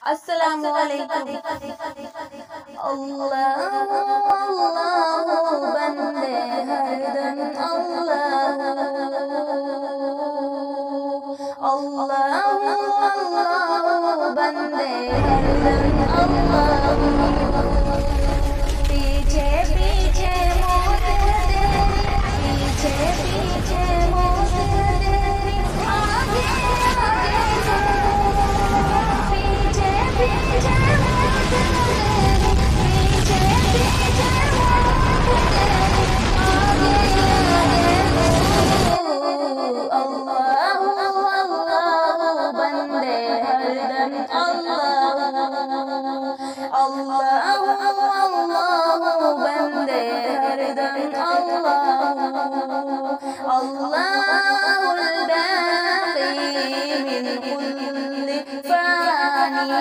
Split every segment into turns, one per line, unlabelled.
अस्सलामु अलैकुम। अल्लाह अल्लाह बंदे हरदम अल्लाह अल्लाह अल्लाह बंदे हरदम अल्लाह। पीछे पीछे मौत तेरी, पीछे पीछे मौत तेरी, आगे आगे पीछे पीछे मौत तेरी, पीछे पीछे मौत तेरी, आगे आगे अल्लाह अल्लाह बंदे हरदम अल्लाह अल्लाह अल्लाह बंदे हरदम अल्लाह। अल्लाहुल बाक़ी मिन कुल्लि फ़ानी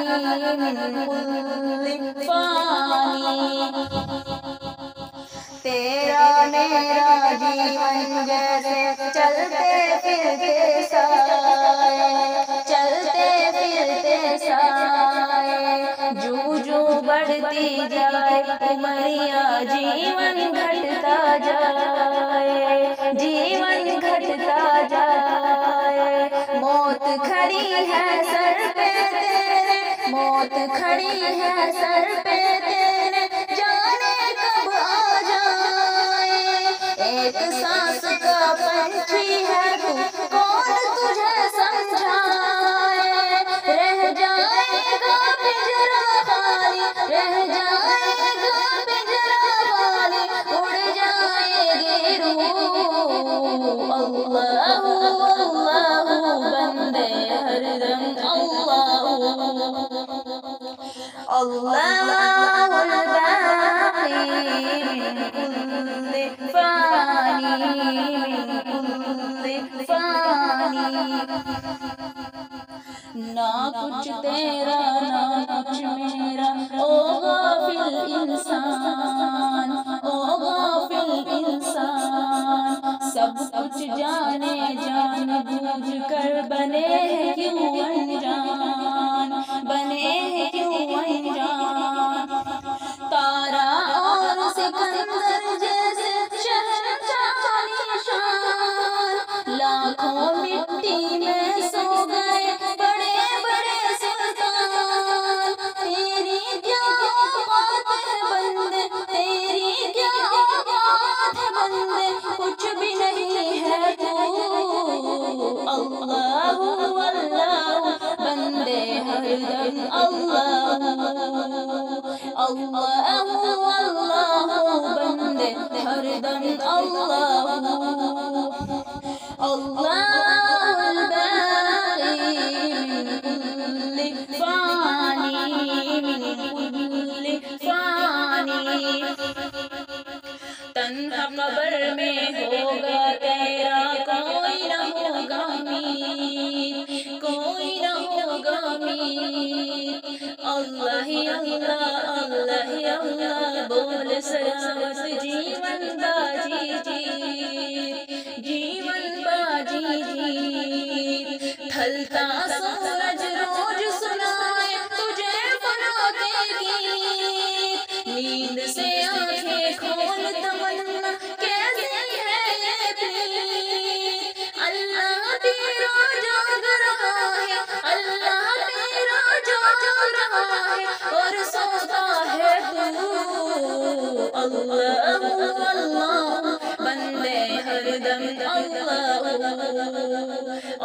मिन कुल्लि फ़ानी। तेरा मेरा जीवन जैसे चलते फिरते साए, चलते फिरते साए, जू जू बढ़ती जाए उमरिया जीवन घटता जाए, जीवन घटता जाए। मौत खड़ी है सर पे तेरे, मौत खड़ी है सर पे तेरे, जाने कब आ जाए। एक सांस का पंछी है तू, कौन तुझे समझाए। रह जाएगा पिंजरा खाली, रह जाएगा पिंजरा खाली, उड़ जाएगी रूह। अल्लाह अल्लाह बंदे हरदम अल्लाह अल्लाहुल बाक़ी मिन कुल्लि फ़ानी मिन कुल्लि फ़ानी। ना कुछ तेरा ना कुछ मेरा, ओ गाफिल इंसान, ओ गाफिल इंसान। सब कुछ जाने जान बूझ कर बने हैं क्यों अनजान, बने हैं क्यों अनजान। तारा और सिकंदर जैसे शहंशाह निशान, लाखों मिट्टी में सो गए बड़े बड़े सुल्तान। तेरी क्या औकात है बंदे, तेरी क्या औकात है बंदे, कुछ भी नहीं है तू। अल्लाह अल्लाह बंदे हरदम अल्लाह अल्लाह अल्लाह बंदे हरदम अल्लाह। अल्लाहुल बाक़ी मिन कुल्लि फ़ानी मिन कुल्लि फ़ानी। तन्हा कब्र में होगा तेरा कोई न होगा मीर, कोई न होगा मीर। अल्लाह ही अल्लाह अल्लाह ही अल्लाह बोल सलामत जीवन बाजी जीत, जीवन बाजी जीत। ढलता सूरज रोज सुनाए तुझे फना के गीत, नींद से आंखें खोल तमन्ना कैसी है ये प्रीत। अल्लाह तेरा जाग रहा है, अल्लाह तेरा जाग रहा है और सोता है तू। अल्लाह अल्लाह बंदे हरदम अल्लाह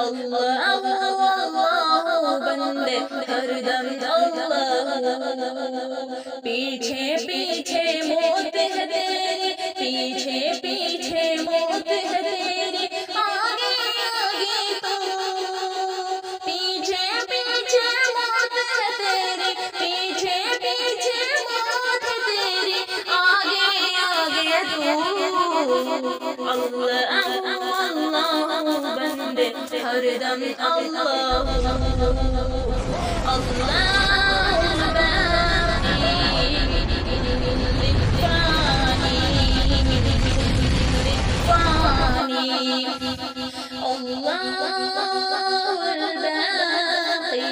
अल्लाह अल्लाह बंदे हरदम अल्लाह। पीछे पीछे मौत है तेरी, पीछे पीछे मौत है तेरी, आगे आगे तू। पीछे पीछे मौत है तेरी, पीछे पीछे मौत है तेरी, आगे आगे तू। अल्लाह अल्लाह बंदे हरदम अल्लाह अल्लाहुल बाक़ी मिन कुल्लि फ़ानी मिन कुल्लि फ़ानी। अल्लाहुल बाक़ी